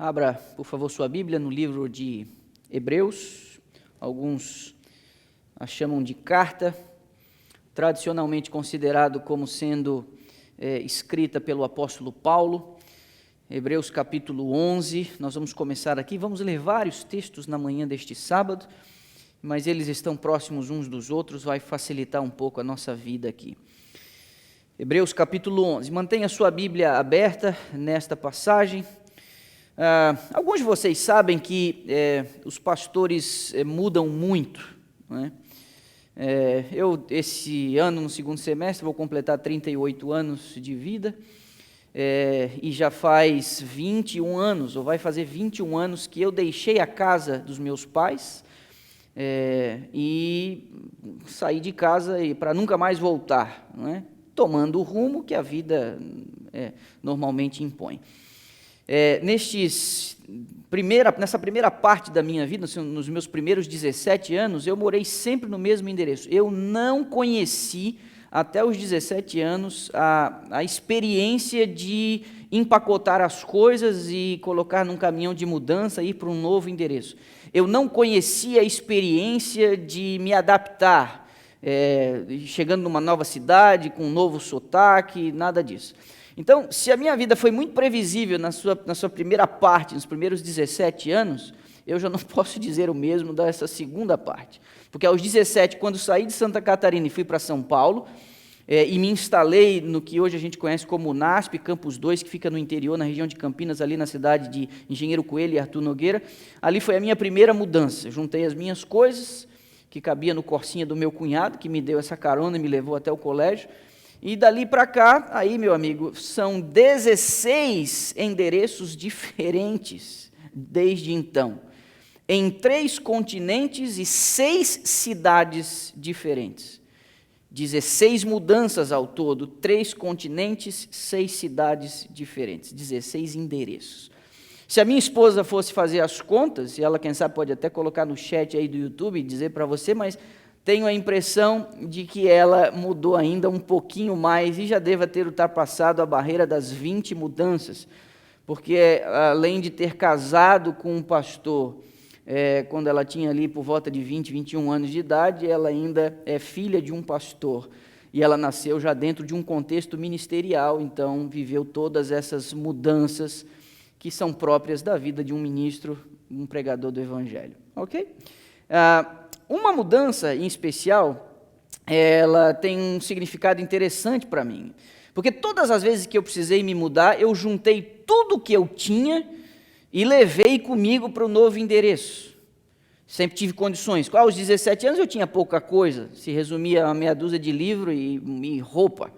Abra, por favor, sua Bíblia no livro de Hebreus. Alguns a chamam de carta, tradicionalmente considerado como sendo escrita pelo apóstolo Paulo. Hebreus capítulo 11, nós vamos começar aqui, vamos ler vários textos na manhã deste sábado, mas eles estão próximos uns dos outros, vai facilitar um pouco a nossa vida aqui. Hebreus capítulo 11, mantenha sua Bíblia aberta nesta passagem. Alguns de vocês sabem que os pastores mudam muito, né? Eu, esse ano, no segundo semestre, vou completar 38 anos de vida, e já faz 21 anos, ou vai fazer 21 anos, que eu deixei a casa dos meus pais e saí de casa para nunca mais voltar, né? Tomando o rumo que a vida normalmente impõe. Nessa primeira parte da minha vida, nos meus primeiros 17 anos, eu morei sempre no mesmo endereço. Eu não conheci, até os 17 anos, a experiência de empacotar as coisas e colocar num caminhão de mudança e ir para um novo endereço. Eu não conhecia a experiência de me adaptar, chegando numa nova cidade, com um novo sotaque, nada disso. Então, se a minha vida foi muito previsível na sua primeira parte, nos primeiros 17 anos, eu já não posso dizer o mesmo dessa segunda parte. Porque aos 17, quando saí de Santa Catarina e fui para São Paulo, e me instalei no que hoje a gente conhece como NASP, Campus 2, que fica no interior, na região de Campinas, ali na cidade de Engenheiro Coelho e Arthur Nogueira, ali foi a minha primeira mudança. Eu juntei as minhas coisas, que cabia no Corsinha do meu cunhado, que me deu essa carona e me levou até o colégio. E dali para cá, aí, meu amigo, são 16 endereços diferentes desde então, em 3 continentes e 6 cidades diferentes. 16 mudanças ao todo, 3 continentes, 6 cidades diferentes, 16 endereços. Se a minha esposa fosse fazer as contas, e ela, quem sabe, pode até colocar no chat aí do YouTube e dizer para você, mas tenho a impressão de que ela mudou ainda um pouquinho mais e já deva ter ultrapassado a barreira das 20 mudanças, porque além de ter casado com um pastor, quando ela tinha ali por volta de 20, 21 anos de idade, ela ainda é filha de um pastor, e ela nasceu já dentro de um contexto ministerial, então viveu todas essas mudanças que são próprias da vida de um ministro, um pregador do Evangelho, ok? Uma mudança em especial, ela tem um significado interessante para mim, porque todas as vezes que eu precisei me mudar, eu juntei tudo o que eu tinha e levei comigo para o novo endereço. Sempre tive condições. Aos 17 anos eu tinha pouca coisa, se resumia a meia dúzia de livro e roupa.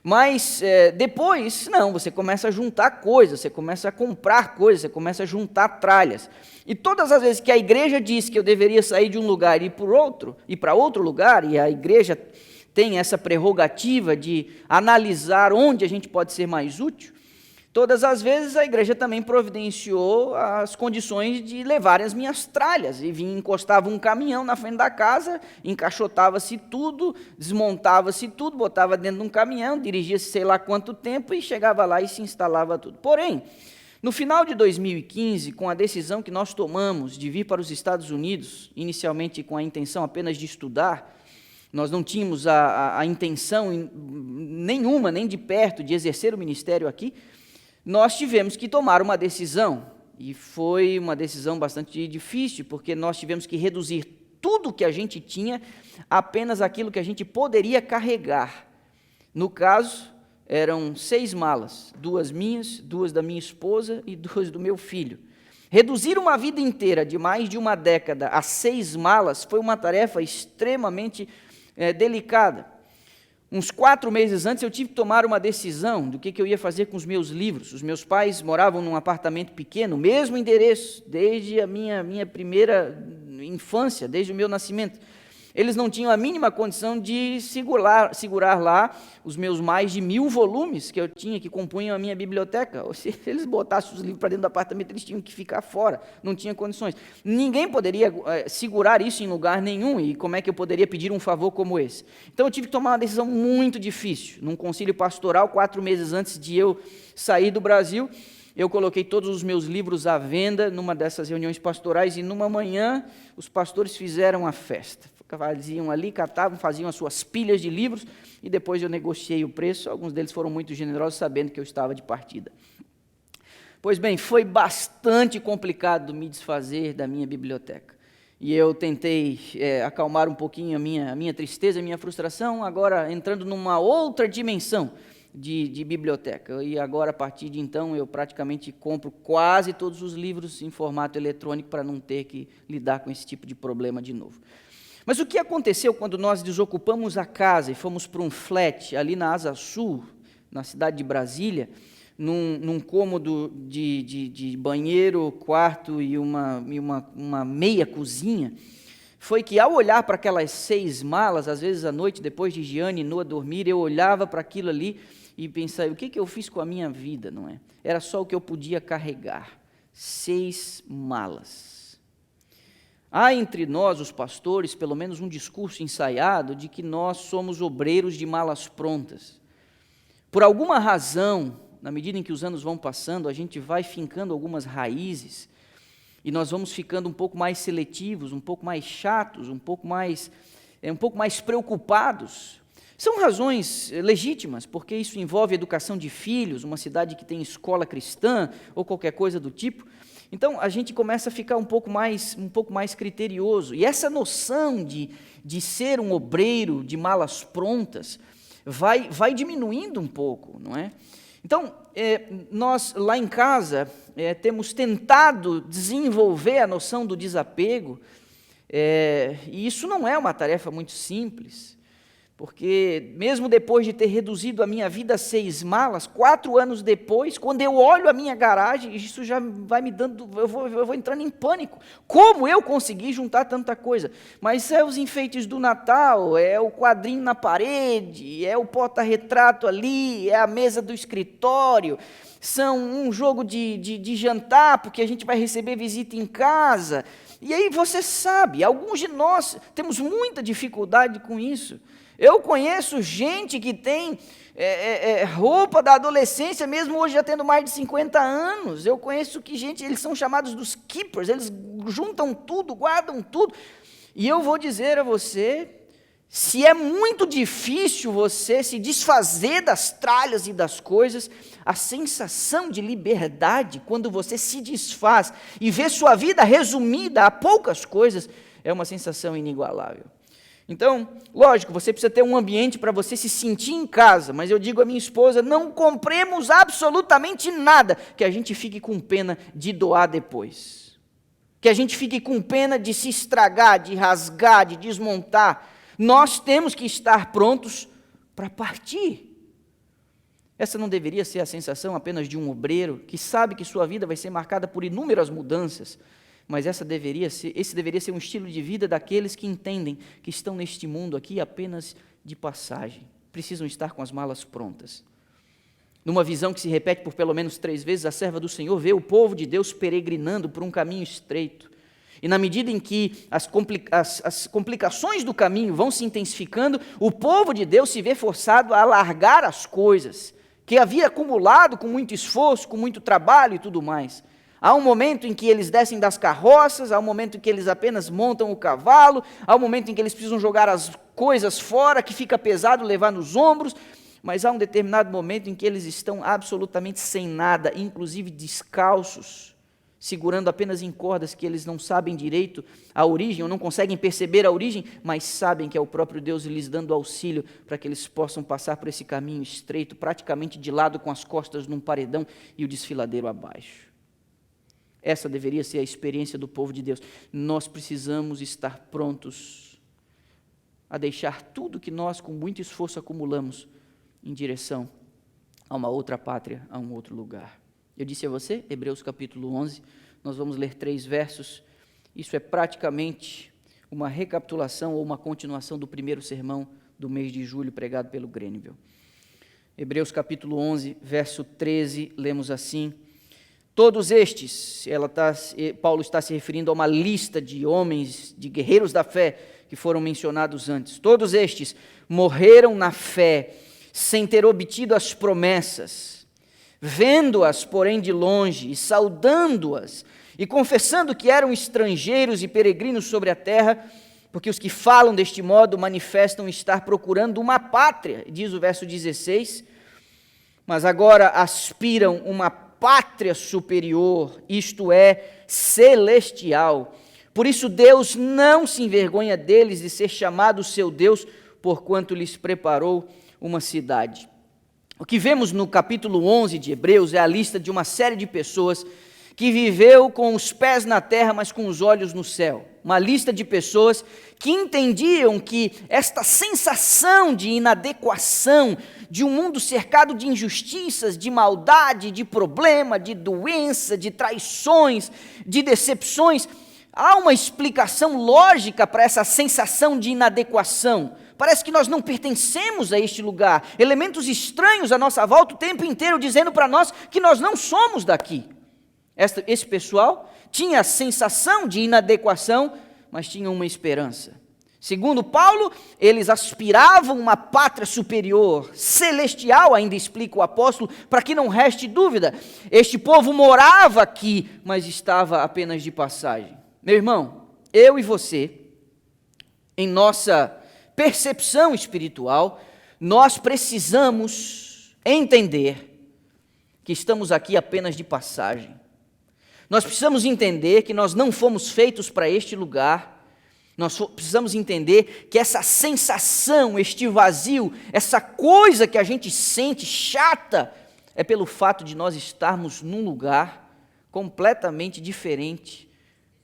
Mas depois, não, você começa a juntar coisas, você começa a comprar coisas, você começa a juntar tralhas. E todas as vezes que a igreja diz que eu deveria sair de um lugar e ir para outro lugar, e a igreja tem essa prerrogativa de analisar onde a gente pode ser mais útil, todas as vezes a igreja também providenciou as condições de levar as minhas tralhas, e encostava um caminhão na frente da casa, encaixotava-se tudo, desmontava-se tudo, botava dentro de um caminhão, dirigia-se sei lá quanto tempo e chegava lá e se instalava tudo. Porém, no final de 2015, com a decisão que nós tomamos de vir para os Estados Unidos, inicialmente com a intenção apenas de estudar, nós não tínhamos a intenção nenhuma, nem de perto, de exercer o ministério aqui, nós tivemos que tomar uma decisão, e foi uma decisão bastante difícil, porque nós tivemos que reduzir tudo que a gente tinha, apenas aquilo que a gente poderia carregar. No caso, eram 6 malas, 2 minhas, 2 da minha esposa e 2 do meu filho. Reduzir uma vida inteira de mais de uma década a 6 malas foi uma tarefa extremamente delicada. Uns 4 meses antes, eu tive que tomar uma decisão do que eu ia fazer com os meus livros. Os meus pais moravam num apartamento pequeno, mesmo endereço, desde a minha primeira infância, desde o meu nascimento. Eles não tinham a mínima condição de segurar lá os meus mais de 1000 volumes que eu tinha, que compunham a minha biblioteca. Ou se eles botassem os livros para dentro do apartamento, eles tinham que ficar fora, não tinha condições. Ninguém poderia segurar isso em lugar nenhum, e como é que eu poderia pedir um favor como esse? Então eu tive que tomar uma decisão muito difícil, num concílio pastoral, 4 meses antes de eu sair do Brasil. eu coloquei todos os meus livros à venda numa dessas reuniões pastorais, e numa manhã os pastores fizeram a festa. Faziam ali, catavam, faziam as suas pilhas de livros, e depois eu negociei o preço. Alguns deles foram muito generosos, sabendo que eu estava de partida. Pois bem, foi bastante complicado me desfazer da minha biblioteca. E eu tentei acalmar um pouquinho a minha tristeza, a minha frustração, agora entrando numa outra dimensão de biblioteca. E agora, a partir de então, eu praticamente compro quase todos os livros em formato eletrônico para não ter que lidar com esse tipo de problema de novo. Mas o que aconteceu quando nós desocupamos a casa e fomos para um flat ali na Asa Sul, na cidade de Brasília, num cômodo de banheiro, quarto e uma meia cozinha, foi que, ao olhar para aquelas 6 malas, às vezes à noite, depois de Giane e Noah dormir, eu olhava para aquilo ali e pensava, o que eu fiz com a minha vida, não é? Era só o que eu podia carregar, 6 malas. Há entre nós, os pastores, pelo menos um discurso ensaiado de que nós somos obreiros de malas prontas. Por alguma razão, na medida em que os anos vão passando, a gente vai fincando algumas raízes, e nós vamos ficando um pouco mais seletivos, um pouco mais chatos, um pouco mais preocupados. São razões legítimas, porque isso envolve educação de filhos, uma cidade que tem escola cristã, ou qualquer coisa do tipo. Então, a gente começa a ficar um pouco mais criterioso. E essa noção de ser um obreiro de malas prontas vai diminuindo um pouco, não é? Então, nós lá em casa temos tentado desenvolver a noção do desapego, e isso não é uma tarefa muito simples, porque mesmo depois de ter reduzido a minha vida a 6 malas, 4 anos depois, quando eu olho a minha garagem, isso já vai me dando, eu vou entrando em pânico. Como eu consegui juntar tanta coisa? Mas é os enfeites do Natal, é o quadrinho na parede, é o porta-retrato ali, é a mesa do escritório, são um jogo de jantar, porque a gente vai receber visita em casa. E aí você sabe, alguns de nós temos muita dificuldade com isso. Eu conheço gente que tem roupa da adolescência, mesmo hoje já tendo mais de 50 anos. Eu conheço gente, eles são chamados dos keepers, eles juntam tudo, guardam tudo. E eu vou dizer a você, se é muito difícil você se desfazer das tralhas e das coisas, a sensação de liberdade, quando você se desfaz e vê sua vida resumida a poucas coisas, é uma sensação inigualável. Então, lógico, você precisa ter um ambiente para você se sentir em casa, mas eu digo à minha esposa, não compremos absolutamente nada que a gente fique com pena de doar depois, que a gente fique com pena de se estragar, de rasgar, de desmontar. Nós temos que estar prontos para partir. Essa não deveria ser a sensação apenas de um obreiro que sabe que sua vida vai ser marcada por inúmeras mudanças, mas esse deveria ser um estilo de vida daqueles que entendem que estão neste mundo aqui apenas de passagem, precisam estar com as malas prontas. Numa visão que se repete por pelo menos 3 vezes, a serva do Senhor vê o povo de Deus peregrinando por um caminho estreito, e na medida em que as complicações do caminho vão se intensificando, o povo de Deus se vê forçado a alargar as coisas, que havia acumulado com muito esforço, com muito trabalho e tudo mais. Há um momento em que eles descem das carroças, há um momento em que eles apenas montam o cavalo, há um momento em que eles precisam jogar as coisas fora, que fica pesado levar nos ombros, mas há um determinado momento em que eles estão absolutamente sem nada, inclusive descalços, segurando apenas em cordas que eles não sabem direito a origem, ou não conseguem perceber a origem, mas sabem que é o próprio Deus lhes dando auxílio para que eles possam passar por esse caminho estreito, praticamente de lado, com as costas num paredão e o desfiladeiro abaixo. Essa deveria ser a experiência do povo de Deus. Nós precisamos estar prontos a deixar tudo que nós, com muito esforço, acumulamos em direção a uma outra pátria, a um outro lugar. Eu disse a você, Hebreus capítulo 11, nós vamos ler 3 versos. Isso é praticamente uma recapitulação ou uma continuação do primeiro sermão do mês de julho, pregado pelo Grenville. Hebreus capítulo 11, verso 13, lemos assim: todos estes, Paulo está se referindo a uma lista de homens, de guerreiros da fé, que foram mencionados antes. Todos estes morreram na fé, sem ter obtido as promessas, Vendo-as, porém, de longe, e saudando-as, e confessando que eram estrangeiros e peregrinos sobre a terra, porque os que falam deste modo manifestam estar procurando uma pátria, diz o verso 16, mas agora aspiram uma pátria superior, isto é, celestial. Por isso Deus não se envergonha deles de ser chamado seu Deus, porquanto lhes preparou uma cidade. O que vemos no capítulo 11 de Hebreus é a lista de uma série de pessoas que viveu com os pés na terra, mas com os olhos no céu. Uma lista de pessoas que entendiam que esta sensação de inadequação, de um mundo cercado de injustiças, de maldade, de problema, de doença, de traições, de decepções, há uma explicação lógica para essa sensação de inadequação. Parece que nós não pertencemos a este lugar. Elementos estranhos à nossa volta o tempo inteiro dizendo para nós que nós não somos daqui. Esse pessoal tinha a sensação de inadequação, mas tinha uma esperança. Segundo Paulo, eles aspiravam uma pátria superior, celestial, ainda explica o apóstolo, para que não reste dúvida. Este povo morava aqui, mas estava apenas de passagem. Meu irmão, eu e você, em nossa percepção espiritual, nós precisamos entender que estamos aqui apenas de passagem. Nós precisamos entender que nós não fomos feitos para este lugar. Nós precisamos entender que essa sensação, este vazio, essa coisa que a gente sente chata, é pelo fato de nós estarmos num lugar completamente diferente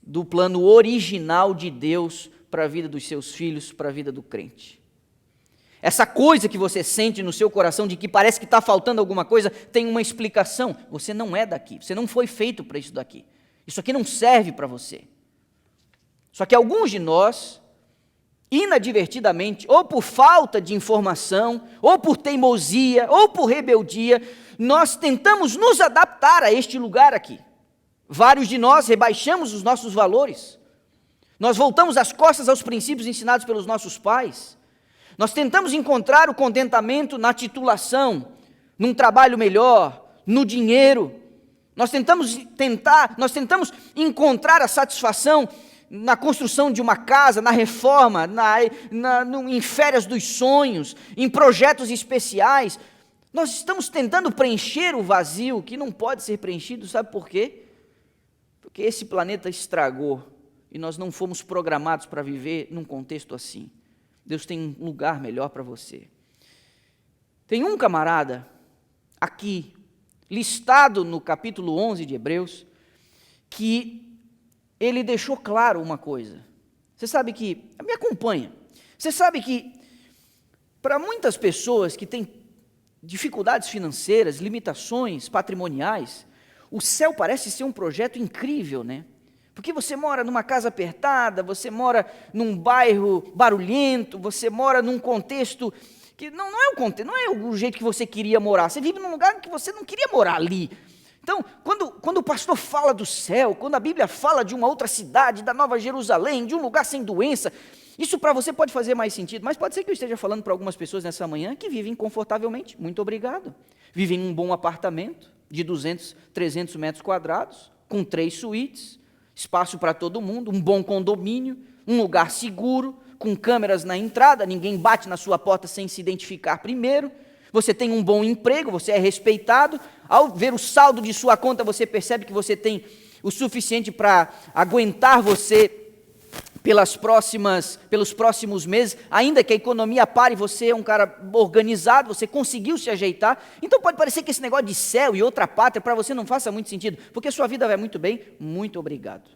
do plano original de Deus para a vida dos seus filhos, para a vida do crente. Essa coisa que você sente no seu coração de que parece que está faltando alguma coisa, tem uma explicação. Você não é daqui, você não foi feito para isso daqui. Isso aqui não serve para você. Só que alguns de nós, inadvertidamente, ou por falta de informação, ou por teimosia, ou por rebeldia, nós tentamos nos adaptar a este lugar aqui. Vários de nós rebaixamos os nossos valores. Nós voltamos as costas aos princípios ensinados pelos nossos pais. Nós tentamos encontrar o contentamento na titulação, num trabalho melhor, no dinheiro. Nós tentamos encontrar a satisfação na construção de uma casa, na reforma, em férias dos sonhos, em projetos especiais. Nós estamos tentando preencher o vazio que não pode ser preenchido, sabe por quê? Porque esse planeta estragou e nós não fomos programados para viver num contexto assim. Deus tem um lugar melhor para você. Tem um camarada aqui, listado no capítulo 11 de Hebreus, que ele deixou claro uma coisa. Você sabe que, me acompanha, você sabe que para muitas pessoas que têm dificuldades financeiras, limitações patrimoniais, o céu parece ser um projeto incrível, né? Porque você mora numa casa apertada, você mora num bairro barulhento, você mora num contexto que não é o contexto, não é o jeito que você queria morar. Você vive num lugar que você não queria morar ali. Então, quando o pastor fala do céu, quando a Bíblia fala de uma outra cidade, da Nova Jerusalém, de um lugar sem doença, isso para você pode fazer mais sentido, mas pode ser que eu esteja falando para algumas pessoas nessa manhã que vivem confortavelmente, muito obrigado. Vivem em um bom apartamento de 200, 300 metros quadrados, com 3 suítes, espaço para todo mundo, um bom condomínio, um lugar seguro, com câmeras na entrada, ninguém bate na sua porta sem se identificar primeiro, você tem um bom emprego, você é respeitado, ao ver o saldo de sua conta, você percebe que você tem o suficiente para aguentar você pelos próximos meses, ainda que a economia pare, você é um cara organizado, você conseguiu se ajeitar. Então pode parecer que esse negócio de céu e outra pátria para você não faça muito sentido, porque sua vida vai muito bem, muito obrigado.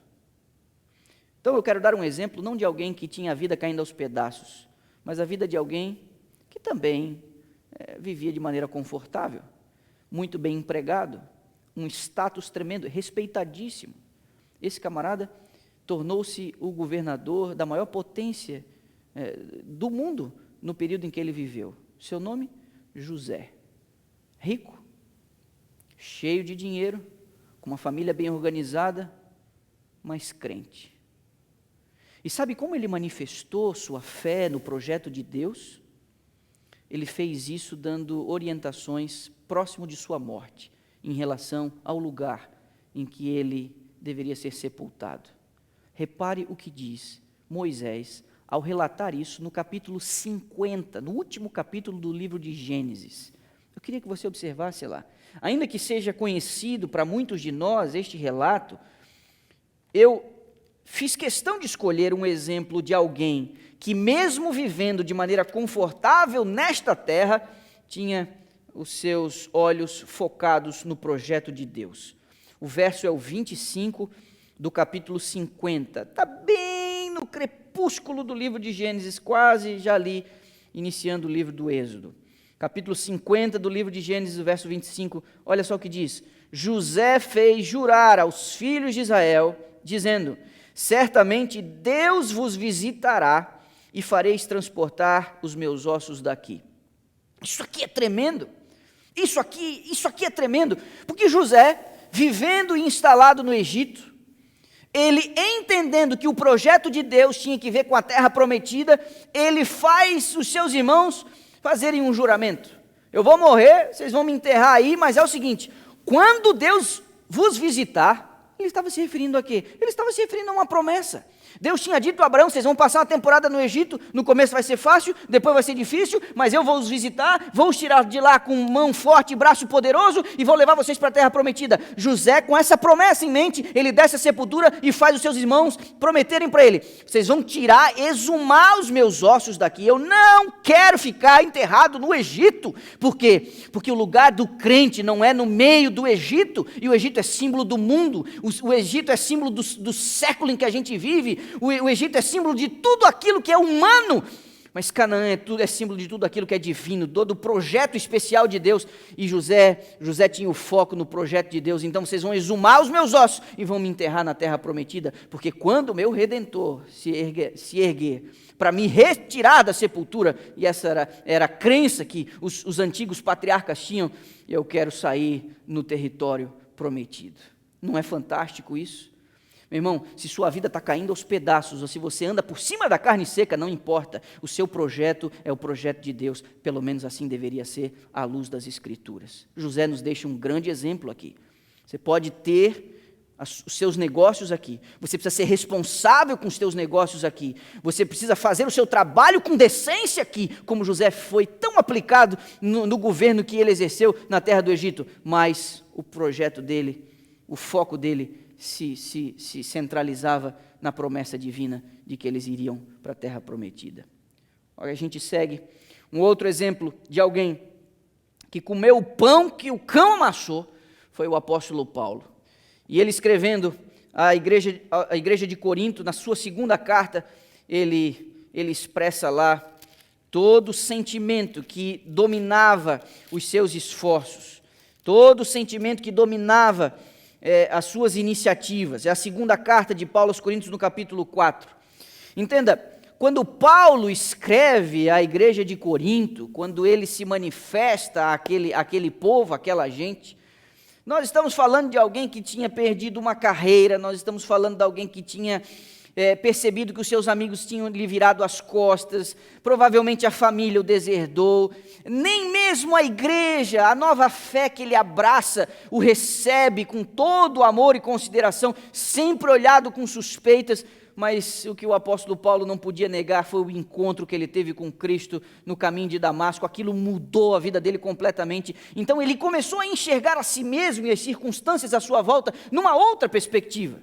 Então eu quero dar um exemplo, não de alguém que tinha a vida caindo aos pedaços, mas a vida de alguém que também vivia de maneira confortável, muito bem empregado, um status tremendo, respeitadíssimo. Esse camarada tornou-se o governador da maior potência do mundo no período em que ele viveu. Seu nome? José. Rico, cheio de dinheiro, com uma família bem organizada, mas crente. E sabe como ele manifestou sua fé no projeto de Deus? Ele fez isso dando orientações próximo de sua morte. em relação ao lugar em que ele deveria ser sepultado. Repare o que diz Moisés ao relatar isso no capítulo 50, no último capítulo do livro de Gênesis. Eu queria que você observasse lá. Ainda que seja conhecido para muitos de nós este relato, eu fiz questão de escolher um exemplo de alguém que, mesmo vivendo de maneira confortável nesta terra, tinha os seus olhos focados no projeto de Deus. O verso é o 25 do capítulo 50. Está bem no crepúsculo do livro de Gênesis, quase já ali, iniciando o livro do Êxodo. Capítulo 50 do livro de Gênesis, o verso 25, olha só o que diz. José fez jurar aos filhos de Israel, dizendo: certamente Deus vos visitará e fareis transportar os meus ossos daqui. Isso aqui é tremendo. Isso aqui é tremendo, porque José, vivendo e instalado no Egito, ele entendendo que o projeto de Deus tinha que ver com a terra prometida, ele faz os seus irmãos fazerem um juramento. Eu vou morrer, vocês vão me enterrar aí, mas é o seguinte, quando Deus vos visitar, ele estava se referindo a quê? Ele estava se referindo a uma promessa. Deus tinha dito a Abraão: vocês vão passar uma temporada no Egito, no começo vai ser fácil, depois vai ser difícil, mas eu vou os visitar, vou os tirar de lá com mão forte e braço poderoso e vou levar vocês para a terra prometida. José, com essa promessa em mente, ele desce a sepultura e faz os seus irmãos prometerem para ele: vocês vão tirar, exumar os meus ossos daqui, eu não quero ficar enterrado no Egito. Por quê? Porque o lugar do crente não é no meio do Egito, e o Egito é símbolo do mundo, o Egito é símbolo do século em que a gente vive. O Egito é símbolo de tudo aquilo que é humano, mas Canaã é símbolo de tudo aquilo que é divino, todo o projeto especial de Deus. E José tinha o foco no projeto de Deus. Então vocês vão exumar os meus ossos e vão me enterrar na terra prometida, porque quando o meu Redentor se erguer para me retirar da sepultura, e essa era a crença que os antigos patriarcas tinham, eu quero sair no território prometido. Não é fantástico isso? Meu irmão, se sua vida está caindo aos pedaços, ou se você anda por cima da carne seca, não importa, o seu projeto é o projeto de Deus, pelo menos assim deveria ser à luz das Escrituras. José nos deixa um grande exemplo aqui. Você pode ter os seus negócios aqui, você precisa ser responsável com os seus negócios aqui, você precisa fazer o seu trabalho com decência aqui, como José foi tão aplicado no governo que ele exerceu na terra do Egito, mas o projeto dele, o foco dele, se centralizava na promessa divina de que eles iriam para a terra prometida. Olha, a gente segue um outro exemplo de alguém que comeu o pão que o cão amassou, foi o apóstolo Paulo. E ele, escrevendo à igreja de Corinto, na sua segunda carta, ele expressa lá todo o sentimento que dominava os seus esforços, todo o sentimento que dominava as suas iniciativas. É a segunda carta de Paulo aos Coríntios, no capítulo 4. Entenda, quando Paulo escreve à igreja de Corinto, quando ele se manifesta àquele povo, àquela gente, nós estamos falando de alguém que tinha perdido uma carreira, nós estamos falando de alguém que tinha percebido que os seus amigos tinham lhe virado as costas, provavelmente a família o deserdou, nem mesmo a igreja, a nova fé que ele abraça, o recebe com todo o amor e consideração, sempre olhado com suspeitas, mas o que o apóstolo Paulo não podia negar foi o encontro que ele teve com Cristo no caminho de Damasco. Aquilo mudou a vida dele completamente. Então ele começou a enxergar a si mesmo e as circunstâncias à sua volta numa outra perspectiva.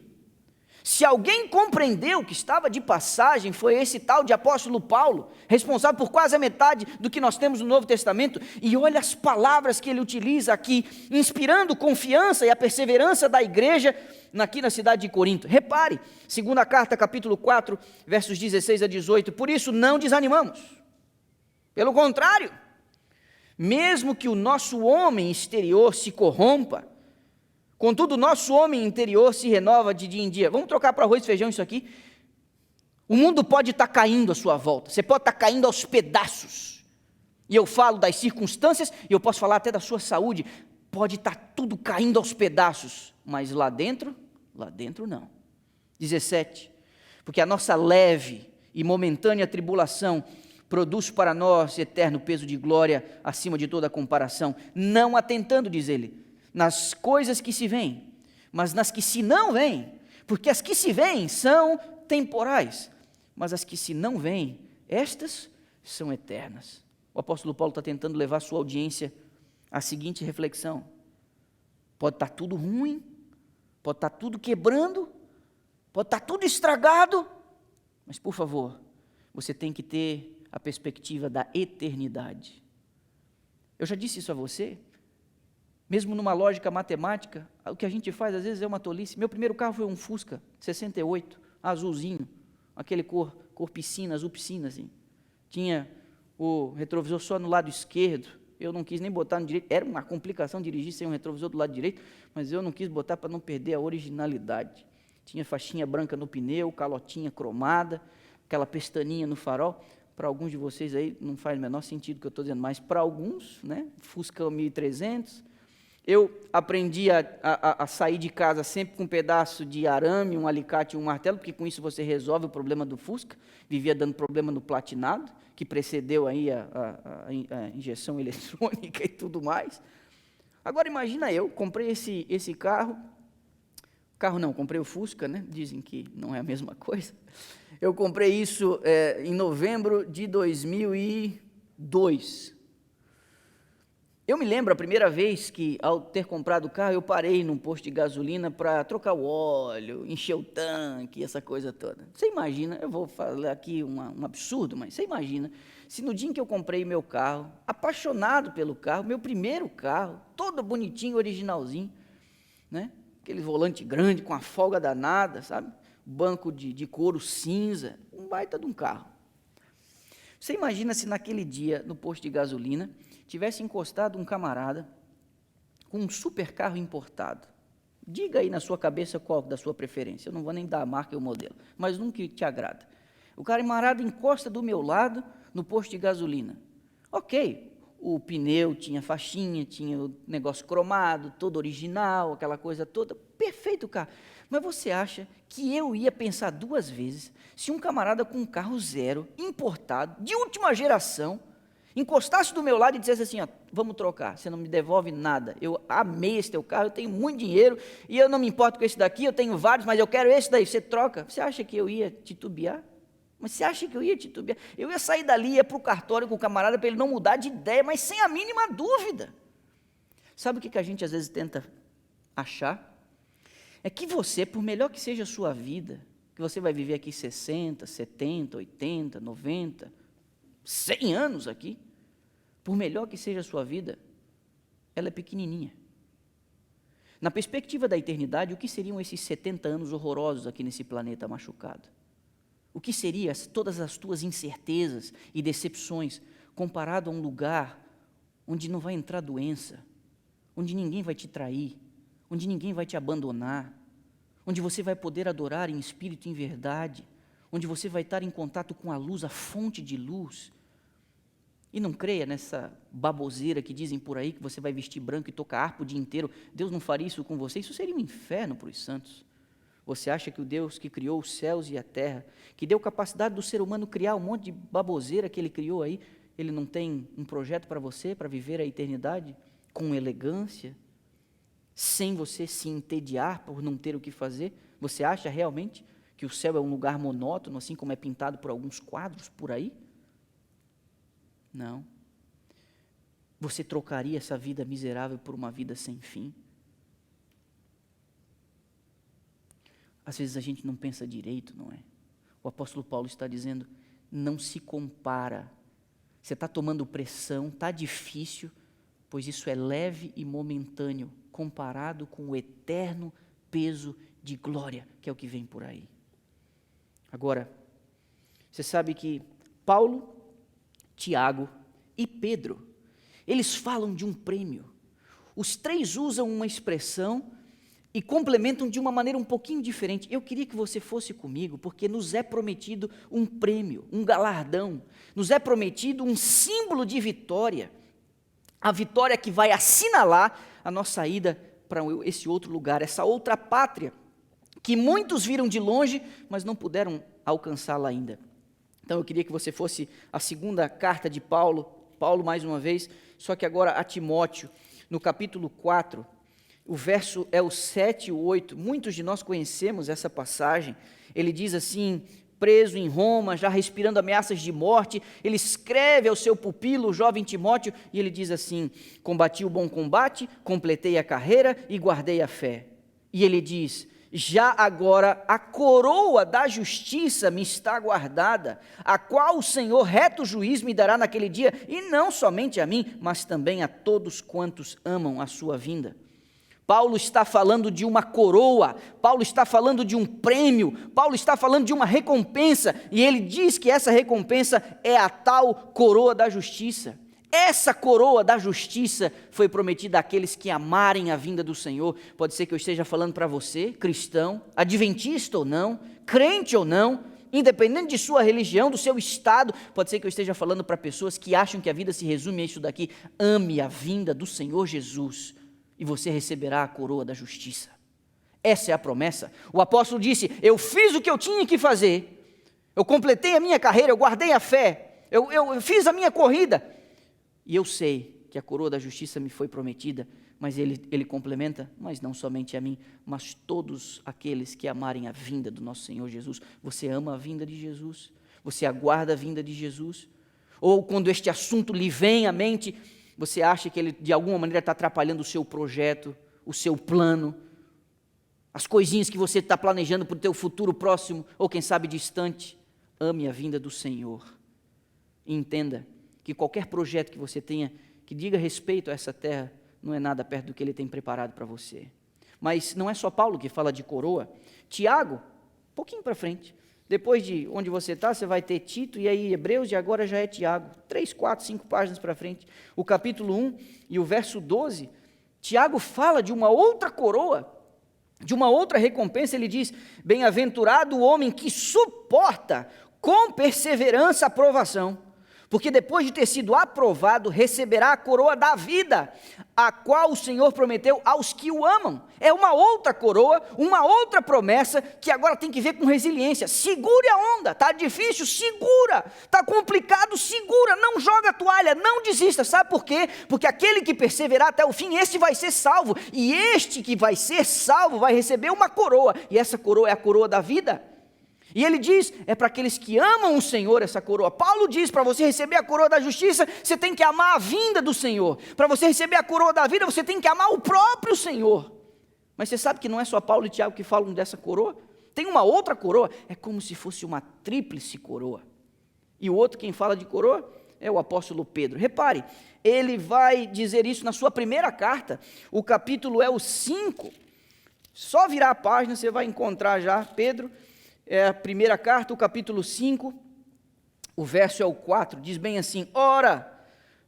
Se alguém compreendeu que estava de passagem, foi esse tal de apóstolo Paulo, responsável por quase a metade do que nós temos no Novo Testamento, e olha as palavras que ele utiliza aqui, inspirando confiança e a perseverança da igreja aqui na cidade de Corinto. Repare, segunda carta, capítulo 4, versos 16 a 18, por isso não desanimamos, pelo contrário, mesmo que o nosso homem exterior se corrompa, contudo, o nosso homem interior se renova de dia em dia. Vamos trocar para arroz e feijão isso aqui? O mundo pode estar caindo à sua volta, você pode estar caindo aos pedaços. E eu falo das circunstâncias, e eu posso falar até da sua saúde. Pode estar tudo caindo aos pedaços, mas lá dentro não. 17. Porque a nossa leve e momentânea tribulação produz para nós eterno peso de glória acima de toda comparação, não atentando, diz ele, nas coisas que se veem, mas nas que se não veem, porque as que se veem são temporais, mas as que se não veem, estas são eternas. O apóstolo Paulo está tentando levar a sua audiência à seguinte reflexão: pode estar tudo ruim, pode estar tudo quebrando, pode estar tudo estragado, mas por favor, você tem que ter a perspectiva da eternidade. Eu já disse isso a você, mesmo numa lógica matemática, o que a gente faz às vezes é uma tolice. Meu primeiro carro foi um Fusca 68, azulzinho, aquele cor piscina, azul piscina assim. Tinha o retrovisor só no lado esquerdo, eu não quis nem botar no direito, era uma complicação dirigir sem um retrovisor do lado direito, mas eu não quis botar para não perder a originalidade. Tinha faixinha branca no pneu, calotinha cromada, aquela pestaninha no farol. Para alguns de vocês aí não faz o menor sentido o que eu estou dizendo, mas para alguns, né, Fusca 1300, eu aprendi a sair de casa sempre com um pedaço de arame, um alicate e um martelo, porque com isso você resolve o problema do Fusca. Vivia dando problema no platinado, que precedeu aí a injeção eletrônica e tudo mais. Agora imagina eu, comprei esse carro não, comprei o Fusca, né? Dizem que não é a mesma coisa. Eu comprei isso em novembro de 2002. Eu me lembro a primeira vez que, ao ter comprado o carro, eu parei num posto de gasolina para trocar o óleo, encher o tanque, essa coisa toda. Você imagina, eu vou falar aqui um absurdo, mas você imagina, se no dia em que eu comprei meu carro, apaixonado pelo carro, meu primeiro carro, todo bonitinho, originalzinho, né? Aquele volante grande, com a folga danada, sabe? Banco de couro cinza, um baita de um carro. Você imagina se naquele dia, no posto de gasolina, tivesse encostado um camarada com um super carro importado. Diga aí na sua cabeça qual da sua preferência, eu não vou nem dar a marca e o modelo, mas um que te agrada. O camarada encosta do meu lado no posto de gasolina. Ok, o pneu tinha faixinha, tinha o negócio cromado, todo original, aquela coisa toda, perfeito o carro. Mas você acha que eu ia pensar duas vezes se um camarada com um carro zero, importado, de última geração, encostasse do meu lado e dissesse assim, ó, vamos trocar, você não me devolve nada, eu amei esse teu carro, eu tenho muito dinheiro, e eu não me importo com esse daqui, eu tenho vários, mas eu quero esse daí, você troca? Você acha que eu ia titubear? Mas você acha que eu ia titubear? Eu ia sair dali, ia para o cartório com o camarada para ele não mudar de ideia, mas sem a mínima dúvida. Sabe o que a gente às vezes tenta achar? É que você, por melhor que seja a sua vida, que você vai viver aqui 60, 70, 80, 90, 100 anos aqui, por melhor que seja a sua vida, ela é pequenininha. Na perspectiva da eternidade, o que seriam esses 70 anos horrorosos aqui nesse planeta machucado? O que seriam todas as tuas incertezas e decepções comparado a um lugar onde não vai entrar doença, onde ninguém vai te trair, onde ninguém vai te abandonar, onde você vai poder adorar em espírito e em verdade, onde você vai estar em contato com a luz, a fonte de luz. E não creia nessa baboseira que dizem por aí que você vai vestir branco e tocar harpa o dia inteiro. Deus não faria isso com você? Isso seria um inferno para os santos. Você acha que o Deus que criou os céus e a terra, que deu capacidade do ser humano criar um monte de baboseira que ele criou aí, ele não tem um projeto para você, para viver a eternidade com elegância, sem você se entediar por não ter o que fazer? Você acha realmente que o céu é um lugar monótono, assim como é pintado por alguns quadros por aí? Não. Você trocaria essa vida miserável por uma vida sem fim? Às vezes a gente não pensa direito, não é? O apóstolo Paulo está dizendo, não se compara. Você está tomando pressão, está difícil, pois isso é leve e momentâneo, comparado com o eterno peso de glória, que é o que vem por aí. Agora, você sabe que Paulo, Tiago e Pedro, eles falam de um prêmio. Os três usam uma expressão e complementam de uma maneira um pouquinho diferente. Eu queria que você fosse comigo, porque nos é prometido um prêmio, um galardão, nos é prometido um símbolo de vitória, a vitória que vai assinalar a nossa ida para esse outro lugar, essa outra pátria, que muitos viram de longe, mas não puderam alcançá-la ainda. Então eu queria que você fosse a segunda carta de Paulo mais uma vez, só que agora a Timóteo, no capítulo 4, o verso é o 7 e o 8, muitos de nós conhecemos essa passagem. Ele diz assim: preso em Roma, já respirando ameaças de morte, ele escreve ao seu pupilo, o jovem Timóteo, e ele diz assim: combati o bom combate, completei a carreira e guardei a fé. E ele diz: já agora a coroa da justiça me está guardada, a qual o Senhor, reto juiz, me dará naquele dia, e não somente a mim, mas também a todos quantos amam a sua vinda. Paulo está falando de uma coroa, Paulo está falando de um prêmio, Paulo está falando de uma recompensa, e ele diz que essa recompensa é a tal coroa da justiça. Essa coroa da justiça foi prometida àqueles que amarem a vinda do Senhor. Pode ser que eu esteja falando para você, cristão, adventista ou não, crente ou não, independente de sua religião, do seu estado. Pode ser que eu esteja falando para pessoas que acham que a vida se resume a isso daqui. Ame a vinda do Senhor Jesus e você receberá a coroa da justiça. Essa é a promessa. O apóstolo disse: eu fiz o que eu tinha que fazer, eu completei a minha carreira, eu guardei a fé, eu fiz a minha corrida, e eu sei que a coroa da justiça me foi prometida. Mas ele complementa: mas não somente a mim, mas todos aqueles que amarem a vinda do nosso Senhor Jesus. Você ama a vinda de Jesus? Você aguarda a vinda de Jesus? Ou quando este assunto lhe vem à mente, você acha que ele de alguma maneira está atrapalhando o seu projeto, o seu plano, as coisinhas que você está planejando para o teu futuro próximo, ou quem sabe distante? Ame a vinda do Senhor. E entenda que qualquer projeto que você tenha, que diga respeito a essa terra, não é nada perto do que ele tem preparado para você. Mas não é só Paulo que fala de coroa. Tiago, um pouquinho para frente, depois de onde você está, você vai ter Tito, e aí Hebreus, e agora já é Tiago, 3, 4, 5 páginas para frente, o capítulo 1 e o verso 12, Tiago fala de uma outra coroa, de uma outra recompensa. Ele diz: bem-aventurado o homem que suporta com perseverança a provação, porque depois de ter sido aprovado, receberá a coroa da vida, a qual o Senhor prometeu aos que o amam. É uma outra coroa, uma outra promessa, que agora tem que ver com resiliência. Segure a onda, está difícil, segura, está complicado, segura, não joga a toalha, não desista. Sabe por quê? Porque aquele que perseverar até o fim, este vai ser salvo, e este que vai ser salvo vai receber uma coroa, e essa coroa é a coroa da vida. E ele diz, é para aqueles que amam o Senhor essa coroa. Paulo diz, para você receber a coroa da justiça, você tem que amar a vinda do Senhor. Para você receber a coroa da vida, você tem que amar o próprio Senhor. Mas você sabe que não é só Paulo e Tiago que falam dessa coroa? Tem uma outra coroa, é como se fosse uma tríplice coroa. E o outro quem fala de coroa é o apóstolo Pedro. Repare, ele vai dizer isso na sua primeira carta, o capítulo é o 5. Só virar a página, você vai encontrar já Pedro. É a primeira carta, o capítulo 5, o verso é o 4, diz bem assim: ora,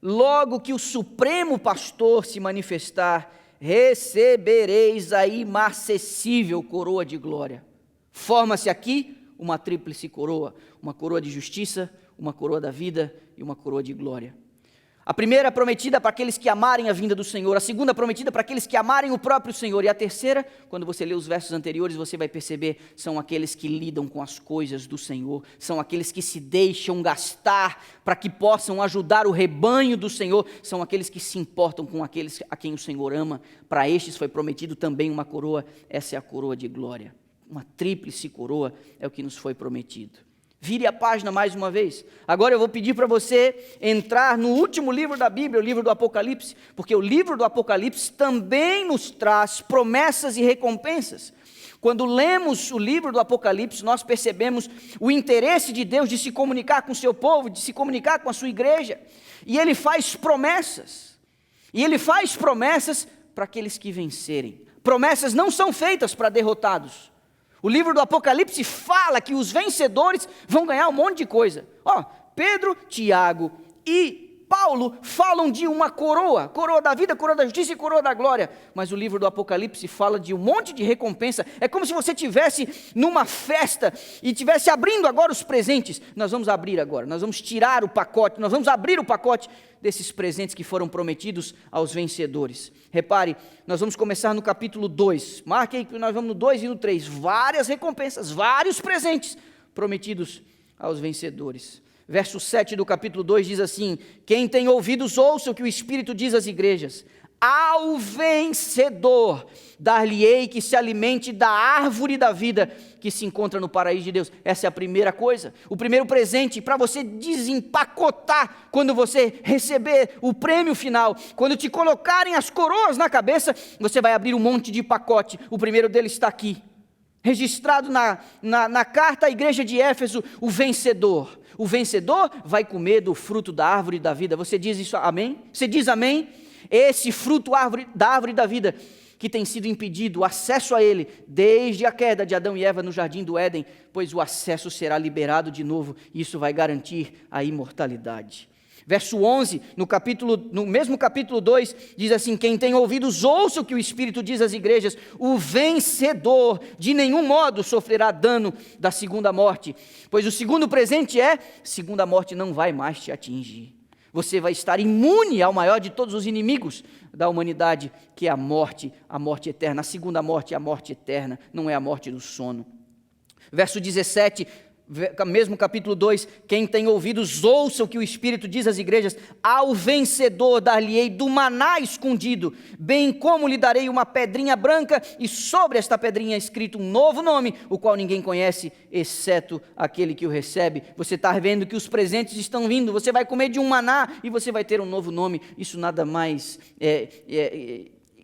logo que o supremo pastor se manifestar, recebereis a imarcessível coroa de glória. Forma-se aqui uma tríplice coroa, uma coroa de justiça, uma coroa da vida e uma coroa de glória. A primeira prometida para aqueles que amarem a vinda do Senhor, a segunda prometida para aqueles que amarem o próprio Senhor, e a terceira, quando você lê os versos anteriores, você vai perceber, são aqueles que lidam com as coisas do Senhor, são aqueles que se deixam gastar para que possam ajudar o rebanho do Senhor, são aqueles que se importam com aqueles a quem o Senhor ama. Para estes foi prometido também uma coroa, essa é a coroa de glória, uma tríplice coroa é o que nos foi prometido. Vire a página mais uma vez. Agora eu vou pedir para você entrar no último livro da Bíblia, o livro do Apocalipse, porque o livro do Apocalipse também nos traz promessas e recompensas. Quando lemos o livro do Apocalipse, nós percebemos o interesse de Deus de se comunicar com o seu povo, de se comunicar com a sua igreja, e Ele faz promessas, para aqueles que vencerem. Promessas não são feitas para derrotados. O livro do Apocalipse fala que os vencedores vão ganhar um monte de coisa. Pedro, Tiago e Paulo falam de uma coroa, coroa da vida, coroa da justiça e coroa da glória. Mas o livro do Apocalipse fala de um monte de recompensa. É como se você estivesse numa festa e estivesse abrindo agora os presentes. Nós vamos abrir agora, nós vamos tirar o pacote, nós vamos abrir o pacote desses presentes que foram prometidos aos vencedores. Repare, nós vamos começar no capítulo 2, marque aí que nós vamos no 2 e no 3, várias recompensas, vários presentes prometidos aos vencedores. Verso 7 do capítulo 2 diz assim: quem tem ouvidos ouça o que o Espírito diz às igrejas, ao vencedor dar-lhe-ei que se alimente da árvore da vida que se encontra no paraíso de Deus. Essa é a primeira coisa, o primeiro presente para você desempacotar quando você receber o prêmio final. Quando te colocarem as coroas na cabeça, você vai abrir um monte de pacote. O primeiro deles está aqui, registrado na carta à igreja de Éfeso: o vencedor. O vencedor vai comer do fruto da árvore da vida. Você diz isso, amém? Você diz amém? Esse fruto da árvore da vida que tem sido impedido o acesso a ele desde a queda de Adão e Eva no jardim do Éden, pois o acesso será liberado de novo, e isso vai garantir a imortalidade. Verso 11, no mesmo capítulo 2, diz assim: quem tem ouvidos, ouça o que o Espírito diz às igrejas. O vencedor de nenhum modo sofrerá dano da segunda morte, pois o segundo presente é: segunda morte não vai mais te atingir. Você vai estar imune ao maior de todos os inimigos da humanidade, que é a morte eterna. A segunda morte é a morte eterna, não é a morte do sono. Verso 17, mesmo capítulo 2, quem tem ouvidos, ouça o que o Espírito diz às igrejas. Ao vencedor dar-lhe-ei do maná escondido, bem como lhe darei uma pedrinha branca, e sobre esta pedrinha é escrito um novo nome, o qual ninguém conhece, exceto aquele que o recebe. Você está vendo que os presentes estão vindo. Você vai comer de um maná e você vai ter um novo nome. Isso nada mais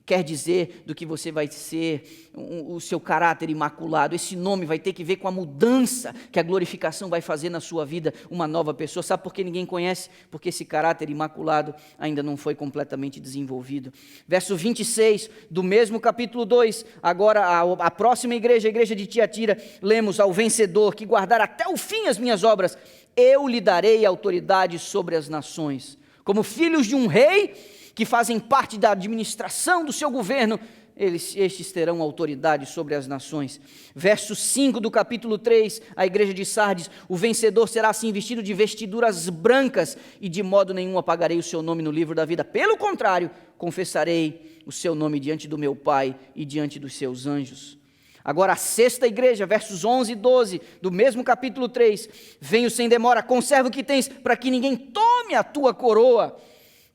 quer dizer do que você vai ser, o seu caráter imaculado. Esse nome vai ter que ver com a mudança que a glorificação vai fazer na sua vida, uma nova pessoa. Sabe por que ninguém conhece? Porque esse caráter imaculado ainda não foi completamente desenvolvido. Verso 26 do mesmo capítulo 2, agora a próxima igreja, a igreja de Tiatira, lemos: ao vencedor que guardar até o fim as minhas obras, eu lhe darei autoridade sobre as nações. Como filhos de um rei que fazem parte da administração do seu governo, estes terão autoridade sobre as nações. Verso 5 do capítulo 3, a igreja de Sardes: o vencedor será assim vestido de vestiduras brancas, e de modo nenhum apagarei o seu nome no livro da vida. Pelo contrário, confessarei o seu nome diante do meu Pai e diante dos seus anjos. Agora a sexta igreja, versos 11 e 12, do mesmo capítulo 3: venho sem demora, conserva o que tens, para que ninguém tome a tua coroa.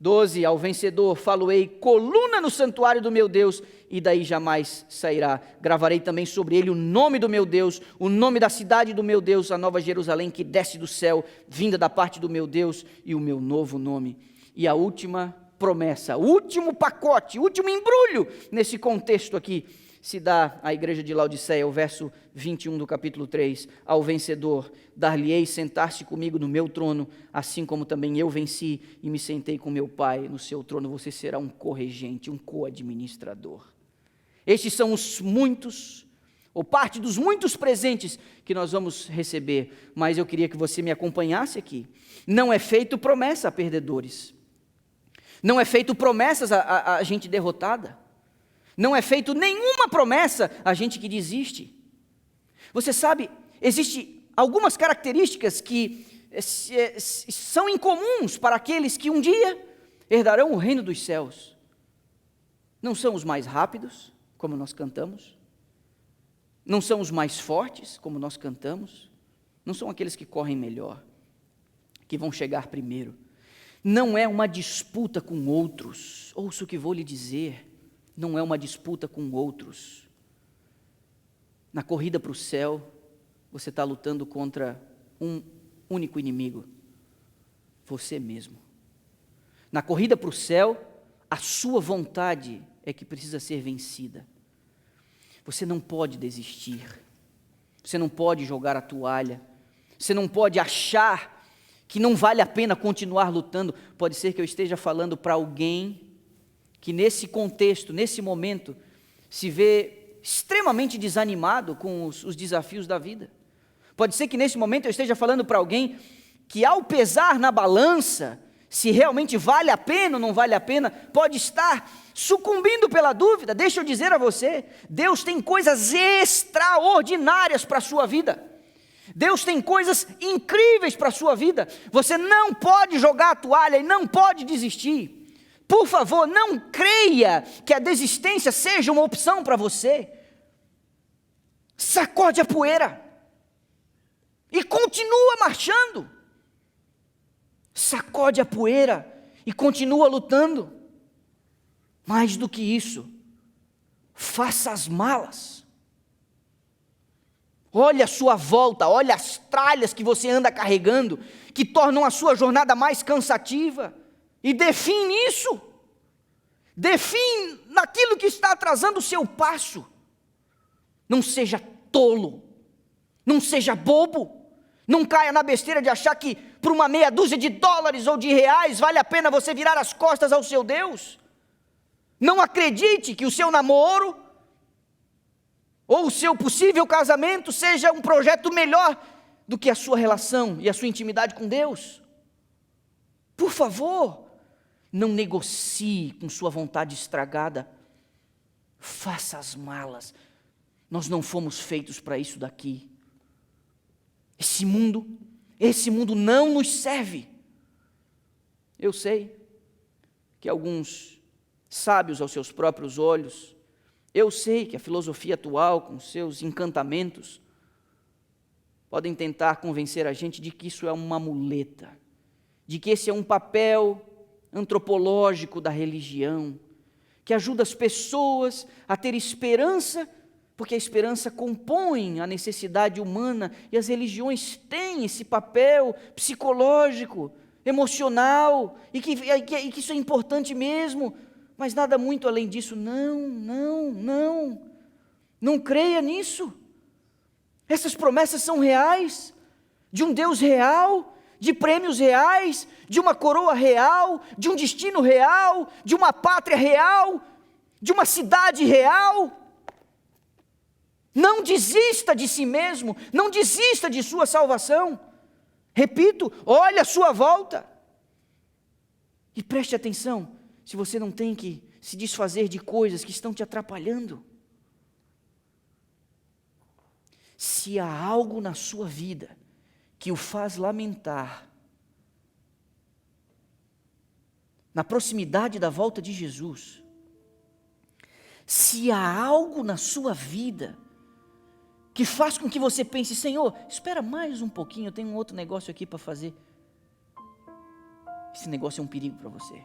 12, ao vencedor falo-ei coluna no santuário do meu Deus, e daí jamais sairá. Gravarei também sobre ele o nome do meu Deus, o nome da cidade do meu Deus, a nova Jerusalém que desce do céu, vinda da parte do meu Deus, e o meu novo nome. E a última promessa, o último pacote, o último embrulho nesse contexto aqui, se dá à igreja de Laodiceia, o verso 21 do capítulo 3, ao vencedor dar-lhe-ei sentar-se comigo no meu trono, assim como também eu venci e me sentei com meu Pai no seu trono. Você será um corregente, um co-administrador. Estes são os muitos, ou parte dos muitos presentes que nós vamos receber, mas eu queria que você me acompanhasse aqui. Não é feito promessa a perdedores, não é feito promessas a gente derrotada, não é feito nenhuma promessa a gente que desiste. Você sabe, existem algumas características que são incomuns para aqueles que um dia herdarão o reino dos céus. Não são os mais rápidos, como nós cantamos. Não são os mais fortes, como nós cantamos. Não são aqueles que correm melhor, que vão chegar primeiro. Não é uma disputa com outros. Ouça o que vou lhe dizer. Não é uma disputa com outros. Na corrida para o céu, você está lutando contra um único inimigo: você mesmo. Na corrida para o céu, a sua vontade é que precisa ser vencida. Você não pode desistir, você não pode jogar a toalha, você não pode achar que não vale a pena continuar lutando. Pode ser que eu esteja falando para alguém que nesse contexto, nesse momento, se vê extremamente desanimado com os desafios da vida. Pode ser que nesse momento eu esteja falando para alguém que, ao pesar na balança, se realmente vale a pena ou não vale a pena, pode estar sucumbindo pela dúvida. Deixa eu dizer a você, Deus tem coisas extraordinárias para a sua vida. Deus tem coisas incríveis para a sua vida. Você não pode jogar a toalha e não pode desistir. Por favor, não creia que a desistência seja uma opção para você. Sacode a poeira e continua marchando. Sacode a poeira e continua lutando. Mais do que isso, faça as malas. Olha a sua volta, olha as tralhas que você anda carregando, que tornam a sua jornada mais cansativa, e define isso. Define naquilo que está atrasando o seu passo. Não seja tolo, não seja bobo, não caia na besteira de achar que por uma meia dúzia de dólares ou de reais vale a pena você virar as costas ao seu Deus. Não acredite que o seu namoro ou o seu possível casamento seja um projeto melhor do que a sua relação e a sua intimidade com Deus. Por favor, não negocie com sua vontade estragada. Faça as malas. Nós não fomos feitos para isso daqui. Esse mundo não nos serve. Eu sei que alguns sábios aos seus próprios olhos, eu sei que a filosofia atual, com seus encantamentos, podem tentar convencer a gente de que isso é uma muleta, de que esse é um papel antropológico da religião, que ajuda as pessoas a ter esperança, porque a esperança compõe a necessidade humana, e as religiões têm esse papel psicológico, emocional, e que isso é importante mesmo, mas nada muito além disso. Não creia nisso. Essas promessas são reais, de um Deus real, de prêmios reais, de uma coroa real, de um destino real, de uma pátria real, de uma cidade real. Não desista de si mesmo, não desista de sua salvação. Repito, olhe à sua volta e preste atenção, se você não tem que se desfazer de coisas que estão te atrapalhando. Se há algo na sua vida que o faz lamentar, na proximidade da volta de Jesus, se há algo na sua vida que faz com que você pense: Senhor, espera mais um pouquinho, eu tenho um outro negócio aqui para fazer. Esse negócio é um perigo para você.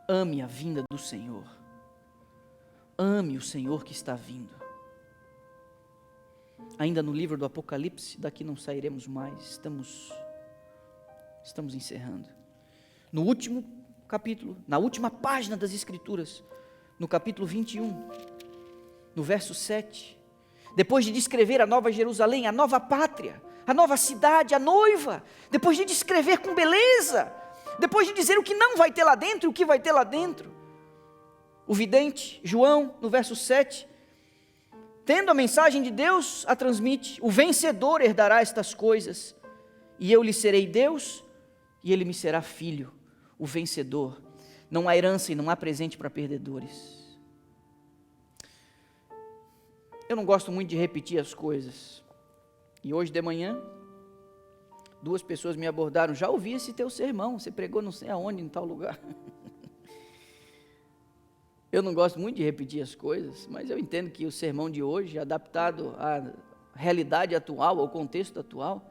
Ame a vinda do Senhor. Ame o Senhor que está vindo. Ainda no livro do Apocalipse, daqui não sairemos mais, estamos encerrando. No último capítulo, na última página das Escrituras, no capítulo 21, no verso 7, depois de descrever a nova Jerusalém, a nova pátria, a nova cidade, a noiva, depois de descrever com beleza, depois de dizer o que não vai ter lá dentro e o que vai ter lá dentro, o vidente, João, no verso 7, tendo a mensagem de Deus, a transmite: o vencedor herdará estas coisas, e eu lhe serei Deus, e ele me será filho. O vencedor. Não há herança e não há presente para perdedores. Eu não gosto muito de repetir as coisas, e hoje de manhã, 2 pessoas me abordaram: já ouvi esse teu sermão, você pregou não sei aonde, em tal lugar. Eu não gosto muito de repetir as coisas, mas eu entendo que o sermão de hoje, adaptado à realidade atual, ao contexto atual,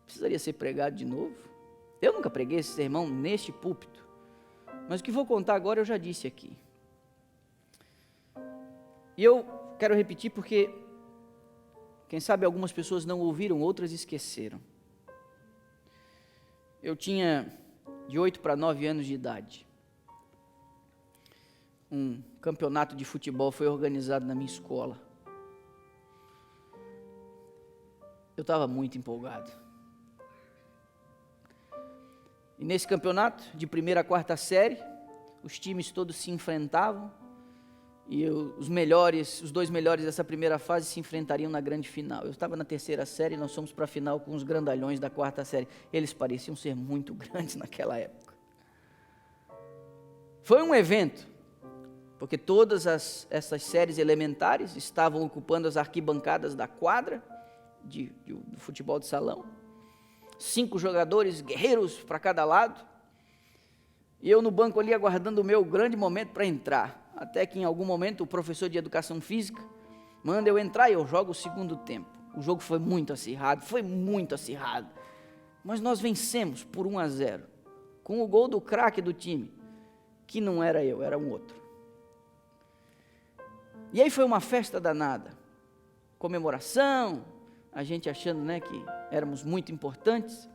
precisaria ser pregado de novo. Eu nunca preguei esse sermão neste púlpito, mas o que vou contar agora eu já disse aqui. E eu quero repetir porque, quem sabe algumas pessoas não ouviram, outras esqueceram. Eu tinha de 8 para 9 anos de idade. Um campeonato de futebol foi organizado na minha escola. Eu estava muito empolgado. E nesse campeonato, de 1ª a 4ª série, os times todos se enfrentavam, e os 2 melhores dessa primeira fase se enfrentariam na grande final. Eu estava na 3ª série, nós fomos para a final com os grandalhões da 4ª série. Eles pareciam ser muito grandes naquela época. Foi um evento, porque todas essas séries elementares estavam ocupando as arquibancadas da quadra do futebol de salão. 5 jogadores guerreiros para cada lado, e eu no banco ali aguardando o meu grande momento para entrar, até que em algum momento o professor de educação física manda eu entrar e eu jogo o segundo tempo. O jogo foi muito acirrado, mas nós vencemos por 1-0, com o gol do craque do time, que não era eu, era um outro. E aí foi uma festa danada, comemoração, a gente achando, né, que éramos muito importantes.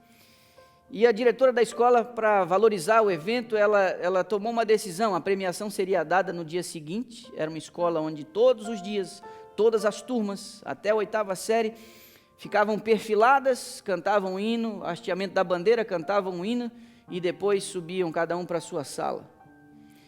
E a diretora da escola, para valorizar o evento, ela tomou uma decisão. A premiação seria dada no dia seguinte. Era uma escola onde todos os dias, todas as turmas, até a 8ª série, ficavam perfiladas, cantavam um hino, hasteamento da bandeira, cantavam um hino, e depois subiam cada um para a sua sala.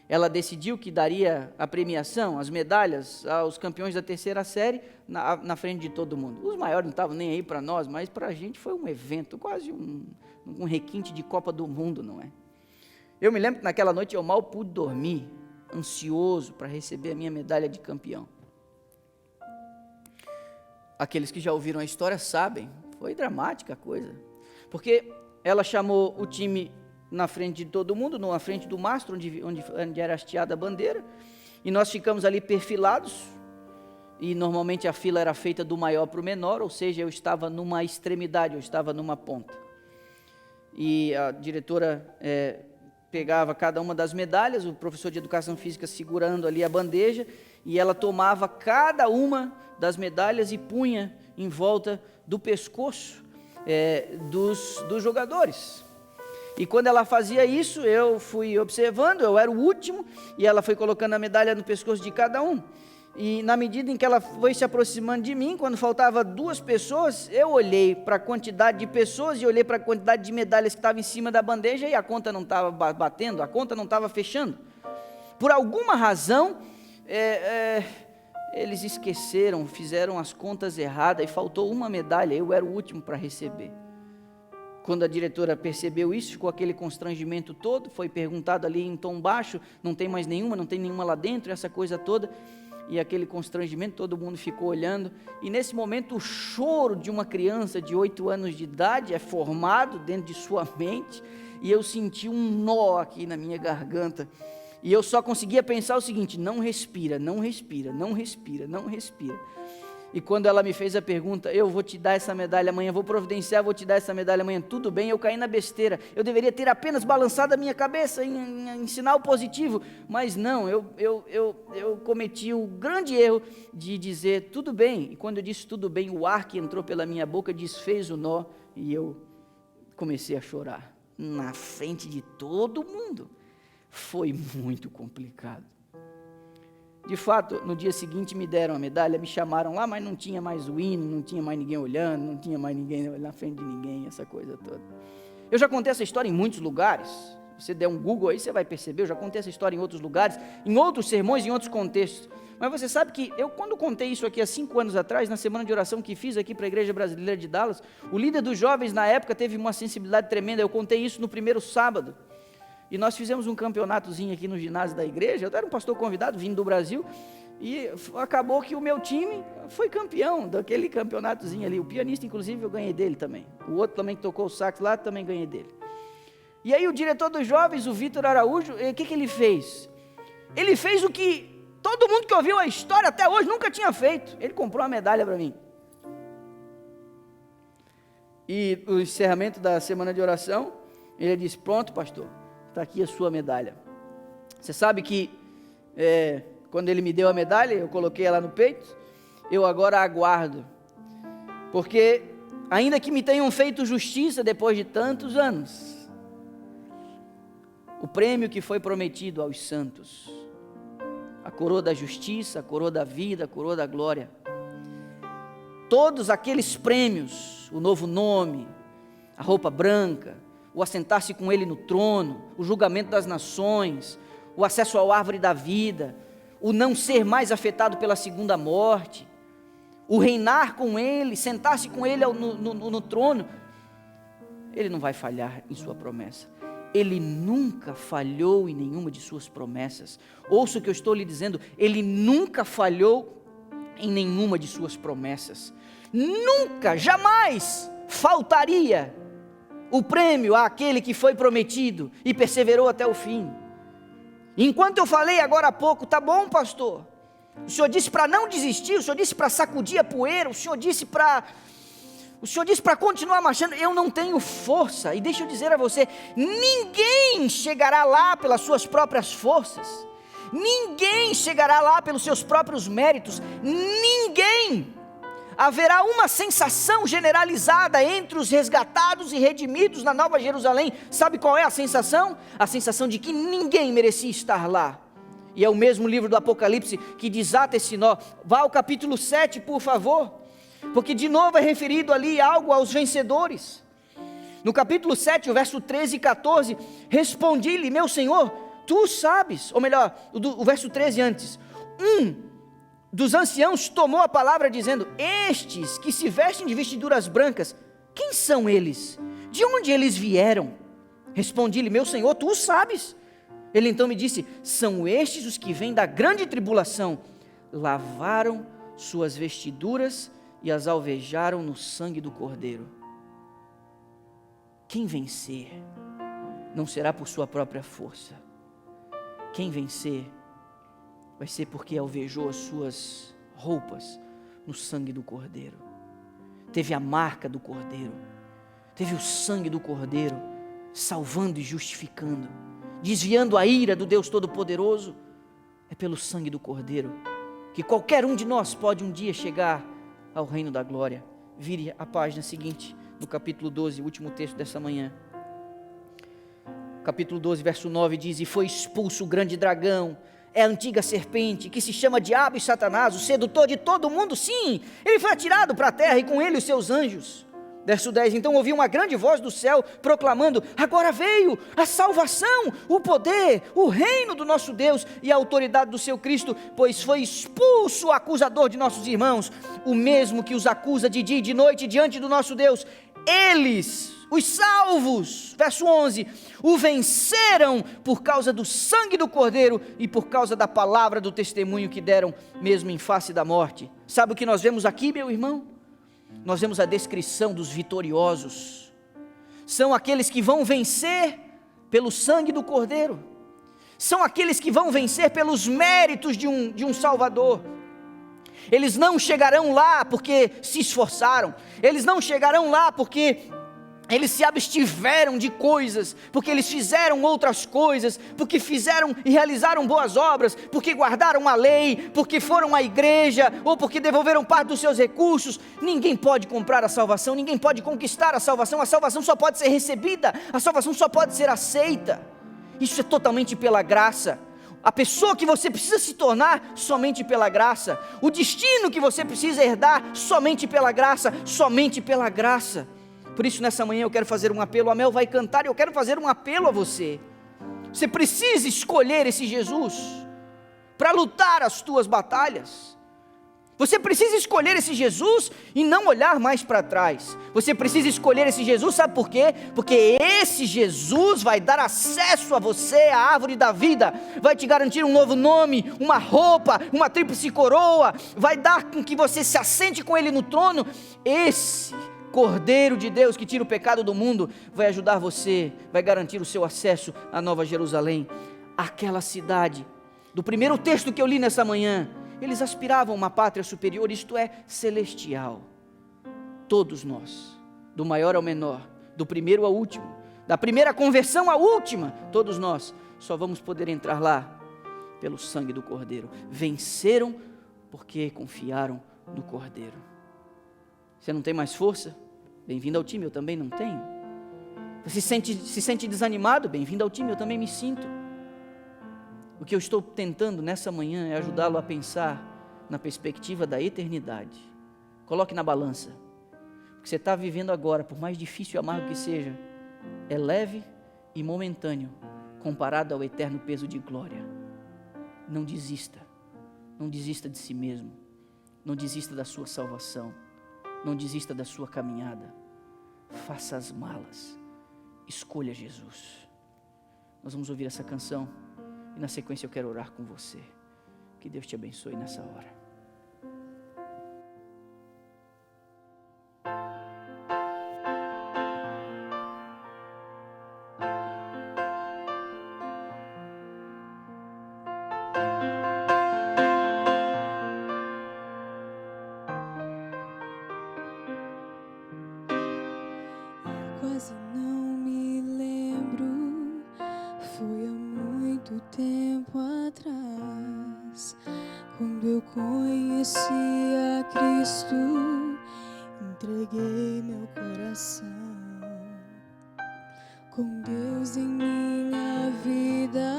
Ela decidiu que daria a premiação, as medalhas, aos campeões da 3ª série, na frente de todo mundo. Os maiores não estavam nem aí para nós, mas para a gente foi um evento, quase um requinte de Copa do Mundo, não é? Eu me lembro que naquela noite eu mal pude dormir, ansioso para receber a minha medalha de campeão. Aqueles que já ouviram a história sabem, foi dramática a coisa, porque ela chamou o time na frente de todo mundo, na frente do mastro, onde era hasteada a bandeira, e nós ficamos ali perfilados, e normalmente a fila era feita do maior para o menor, ou seja, eu estava numa extremidade, eu estava numa ponta. E a diretora pegava cada uma das medalhas, o professor de educação física segurando ali a bandeja, e ela tomava cada uma das medalhas e punha em volta do pescoço dos jogadores. E quando ela fazia isso, eu fui observando, eu era o último, e ela foi colocando a medalha no pescoço de cada um. E na medida em que ela foi se aproximando de mim, quando faltava 2 pessoas, eu olhei para a quantidade de pessoas e olhei para a quantidade de medalhas que estava em cima da bandeja, e a conta não estava batendo, a conta não estava fechando. Por alguma razão, eles esqueceram, fizeram as contas erradas e faltou uma medalha, eu era o último para receber. Quando a diretora percebeu isso, ficou aquele constrangimento todo, foi perguntado ali em tom baixo, não tem mais nenhuma, não tem nenhuma lá dentro, essa coisa toda, e aquele constrangimento, todo mundo ficou olhando, e nesse momento o choro de uma criança de 8 anos de idade é formado dentro de sua mente, e eu senti um nó aqui na minha garganta, e eu só conseguia pensar o seguinte: não respira, não respira, não respira, não respira. E quando ela me fez a pergunta, eu vou te dar essa medalha amanhã, vou providenciar, vou te dar essa medalha amanhã, tudo bem, eu caí na besteira, eu deveria ter apenas balançado a minha cabeça em sinal positivo, mas não, eu cometi o grande erro de dizer tudo bem, e quando eu disse tudo bem, o ar que entrou pela minha boca desfez o nó, e eu comecei a chorar, na frente de todo mundo. Foi muito complicado. De fato, no dia seguinte me deram a medalha, me chamaram lá, mas não tinha mais o hino, não tinha mais ninguém olhando, não tinha mais ninguém na frente de ninguém, essa coisa toda. Eu já contei essa história em muitos lugares, se você der um Google aí, você vai perceber, eu já contei essa história em outros lugares, em outros sermões, em outros contextos. Mas você sabe que eu, quando contei isso aqui há 5 anos atrás, na semana de oração que fiz aqui para a Igreja Brasileira de Dallas, o líder dos jovens na época teve uma sensibilidade tremenda, eu contei isso no primeiro sábado. E nós fizemos um campeonatozinho aqui no ginásio da igreja, eu era um pastor convidado, vindo do Brasil, e acabou que o meu time foi campeão daquele campeonatozinho ali. O pianista, inclusive, eu ganhei dele também. O outro também que tocou o sax lá, também ganhei dele. E aí o diretor dos jovens, o Vitor Araújo, o que ele fez? Ele fez o que todo mundo que ouviu a história até hoje nunca tinha feito. Ele comprou uma medalha para mim. E o encerramento da semana de oração, ele disse: pronto, pastor, está aqui a sua medalha. Você sabe que quando ele me deu a medalha, eu coloquei ela no peito, eu agora aguardo, porque ainda que me tenham feito justiça depois de tantos anos, o prêmio que foi prometido aos santos, a coroa da justiça, a coroa da vida, a coroa da glória, todos aqueles prêmios, o novo nome, a roupa branca, o assentar-se com ele no trono, o julgamento das nações, o acesso à árvore da vida, o não ser mais afetado pela segunda morte, o reinar com ele, sentar-se com ele no trono, ele não vai falhar em sua promessa. Ele nunca falhou em nenhuma de suas promessas. Ouça o que eu estou lhe dizendo, ele nunca falhou em nenhuma de suas promessas. Nunca, jamais faltaria o prêmio àquele que foi prometido e perseverou até o fim. Enquanto eu falei agora há pouco, tá bom, pastor, o senhor disse para não desistir, o senhor disse para sacudir a poeira, o senhor disse para O Senhor diz para continuar marchando. Eu não tenho força, e deixa eu dizer a você, ninguém chegará lá pelas suas próprias forças, ninguém chegará lá pelos seus próprios méritos, ninguém. Haverá uma sensação generalizada entre os resgatados e redimidos na Nova Jerusalém. Sabe qual é a sensação? A sensação de que ninguém merecia estar lá. E é o mesmo livro do Apocalipse que desata esse nó. Vá ao capítulo 7, por favor, porque de novo é referido ali algo aos vencedores. No capítulo 7, o verso 13 e 14, respondi-lhe, meu Senhor, tu sabes, ou melhor, o verso 13 antes, dos anciãos tomou a palavra dizendo, estes que se vestem de vestiduras brancas, quem são eles? De onde eles vieram? Respondi-lhe, meu Senhor, tu o sabes. Ele então me disse, são estes os que vêm da grande tribulação, lavaram suas vestiduras e as alvejaram no sangue do Cordeiro. Quem vencer, não será por sua própria força. Quem vencer, vai ser porque alvejou as suas roupas no sangue do Cordeiro. Teve a marca do Cordeiro, teve o sangue do Cordeiro, salvando e justificando, desviando a ira do Deus Todo-Poderoso. É pelo sangue do Cordeiro que qualquer um de nós pode um dia chegar ao reino da glória. Vire a página seguinte, no capítulo 12, o último texto dessa manhã. Capítulo 12, verso 9 diz, e foi expulso o grande dragão, é a antiga serpente, que se chama Diabo e Satanás, o sedutor de todo mundo. Sim, ele foi atirado para a terra e com ele os seus anjos. Verso 10, então ouvi uma grande voz do céu proclamando, agora veio a salvação, o poder, o reino do nosso Deus e a autoridade do seu Cristo, pois foi expulso o acusador de nossos irmãos, o mesmo que os acusa de dia e de noite diante do nosso Deus. Eles, os salvos, verso 11, o venceram por causa do sangue do Cordeiro e por causa da palavra do testemunho que deram mesmo em face da morte. Sabe o que nós vemos aqui, meu irmão? Nós vemos a descrição dos vitoriosos. São aqueles que vão vencer pelo sangue do Cordeiro. São aqueles que vão vencer pelos méritos de um Salvador. Eles não chegarão lá porque se esforçaram. Eles não chegarão lá porque eles se abstiveram de coisas, porque eles fizeram outras coisas, porque fizeram e realizaram boas obras, porque guardaram a lei, porque foram à igreja, ou porque devolveram parte dos seus recursos. Ninguém pode comprar a salvação, ninguém pode conquistar a salvação só pode ser recebida, a salvação só pode ser aceita. Isso é totalmente pela graça. A pessoa que você precisa se tornar, somente pela graça. O destino que você precisa herdar, somente pela graça, somente pela graça. Por isso nessa manhã eu quero fazer um apelo, a Mel vai cantar e eu quero fazer um apelo a você. Você precisa escolher esse Jesus para lutar as tuas batalhas. Você precisa escolher esse Jesus e não olhar mais para trás. Você precisa escolher esse Jesus, sabe por quê? Porque esse Jesus vai dar acesso a você, à árvore da vida, vai te garantir um novo nome, uma roupa, uma tríplice coroa, vai dar com que você se assente com Ele no trono. Esse Cordeiro de Deus que tira o pecado do mundo vai ajudar você, vai garantir o seu acesso à Nova Jerusalém, aquela cidade. Do primeiro texto que eu li nessa manhã, eles aspiravam a uma pátria superior, isto é, celestial. Todos nós, do maior ao menor, do primeiro ao último, da primeira conversão à última, todos nós só vamos poder entrar lá pelo sangue do Cordeiro. Venceram porque confiaram no Cordeiro. Você não tem mais força? Bem-vindo ao time, eu também não tenho. Você se sente desanimado? Bem-vindo ao time, eu também me sinto. O que eu estou tentando nessa manhã é ajudá-lo a pensar na perspectiva da eternidade. Coloque na balança. O que você está vivendo agora, por mais difícil e amargo que seja, é leve e momentâneo, comparado ao eterno peso de glória. Não desista. Não desista de si mesmo. Não desista da sua salvação. Não desista da sua caminhada. Faça as malas. Escolha Jesus. Nós vamos ouvir essa canção e na sequência eu quero orar com você. Que Deus te abençoe nessa hora. Quando eu conheci a Cristo, entreguei meu coração. Com Deus em minha vida,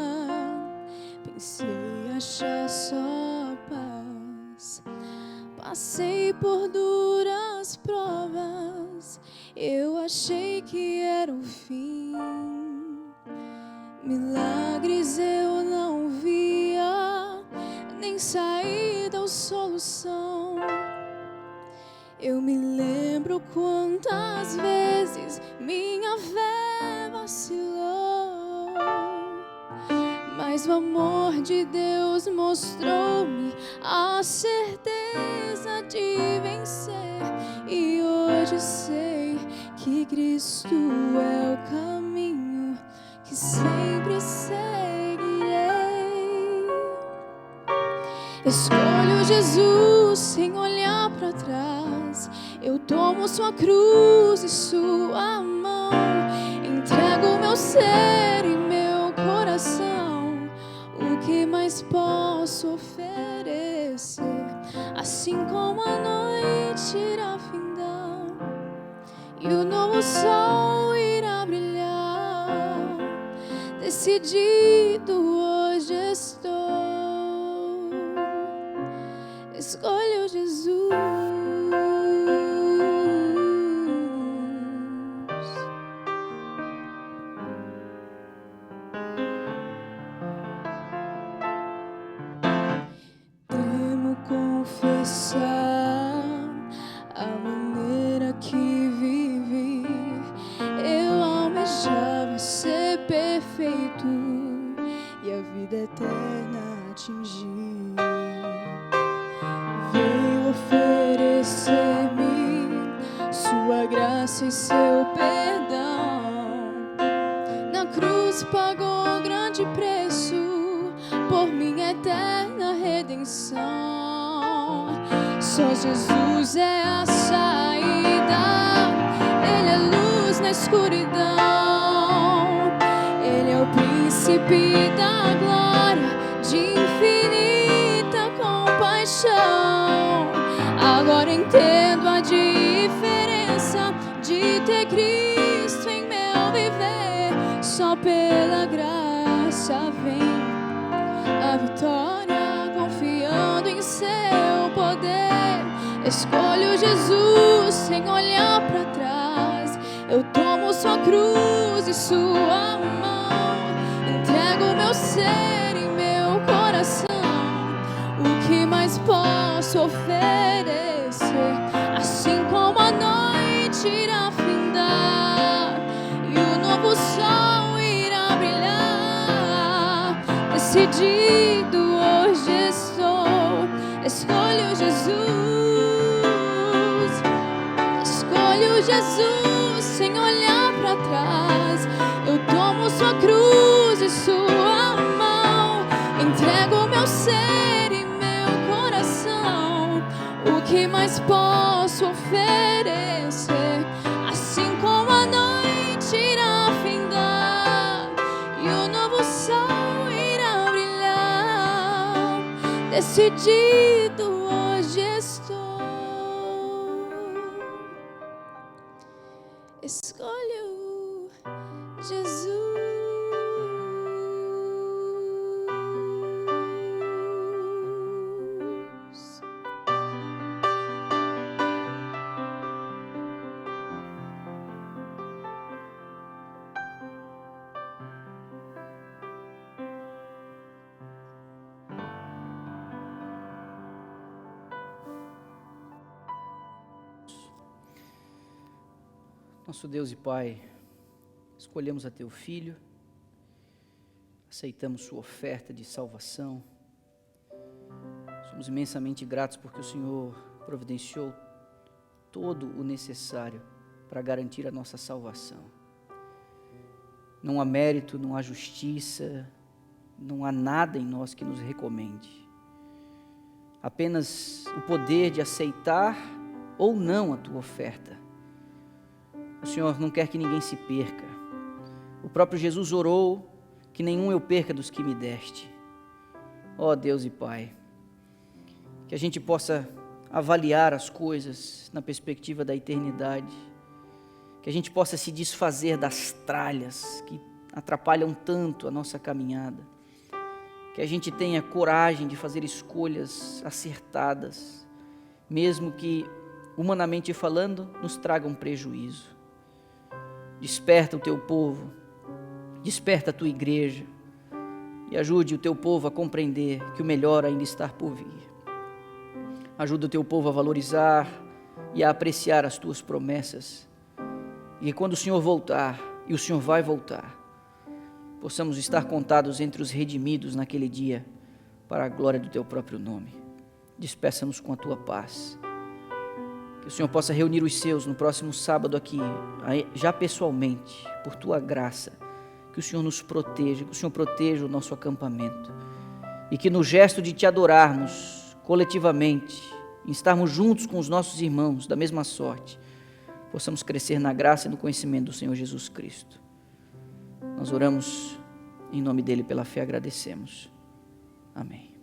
pensei achar só paz. Passei por duras provas, eu achei que era o fim. Milagres eu não via, nem saída ou solução. Eu me lembro quantas vezes minha fé vacilou, mas o amor de Deus mostrou-me a certeza de vencer. E hoje sei que Cristo é o caminho que sempre seguirei. Escolho Jesus sem olhar para trás. Eu tomo sua cruz e sua mão. Entrego meu ser e meu coração. O que mais posso oferecer? Assim como a noite irá findar e o novo sol irá brilhar, decidido hoje estou. Escolho Jesus. Temo confessar a maneira que vivi. Eu almejava ser perfeito e a vida eterna atingir. Veio oferecer-me sua graça e seu perdão. Na cruz pagou grande preço por minha eterna redenção. Só Jesus é a saída, Ele é luz na escuridão. Ele é o príncipe da glória, de infinita compaixão. Agora entendo a diferença de ter Cristo em meu viver. Só pela graça vem a vitória, confiando em seu poder. Escolho Jesus sem olhar para trás. Eu tomo sua cruz e sua mão. Entrego meu ser e meu coração. O que mais posso oferecer? Assim como a noite irá findar e o novo sol irá brilhar, decidido hoje estou. Escolho Jesus. Escolho Jesus sem olhar para trás. Eu tomo sua cruz e sua mão. Entrego meu ser e meu coração. O que mais posso oferecer? Assim como a noite irá findar e o novo sol irá brilhar, decidido hoje estou. Escolho Jesus. Nosso Deus e Pai, escolhemos a Teu Filho, aceitamos Sua oferta de salvação. Somos imensamente gratos porque o Senhor providenciou todo o necessário para garantir a nossa salvação. Não há mérito, não há justiça, não há nada em nós que nos recomende. Apenas o poder de aceitar ou não a Tua oferta. O Senhor não quer que ninguém se perca. O próprio Jesus orou que nenhum eu perca dos que me deste. Ó Deus e Pai, que a gente possa avaliar as coisas na perspectiva da eternidade, que a gente possa se desfazer das tralhas que atrapalham tanto a nossa caminhada, que a gente tenha coragem de fazer escolhas acertadas, mesmo que, humanamente falando, nos tragam prejuízo. Desperta o teu povo, desperta a tua igreja e ajude o teu povo a compreender que o melhor ainda está por vir. Ajuda o teu povo a valorizar e a apreciar as tuas promessas. E quando o Senhor voltar, e o Senhor vai voltar, possamos estar contados entre os redimidos naquele dia, para a glória do teu próprio nome. Despeça-nos com a tua paz. Que o Senhor possa reunir os seus no próximo sábado aqui, já pessoalmente, por tua graça. Que o Senhor nos proteja, que o Senhor proteja o nosso acampamento. E que no gesto de te adorarmos coletivamente, em estarmos juntos com os nossos irmãos da mesma sorte, possamos crescer na graça e no conhecimento do Senhor Jesus Cristo. Nós oramos em nome dele, pela fé agradecemos. Amém.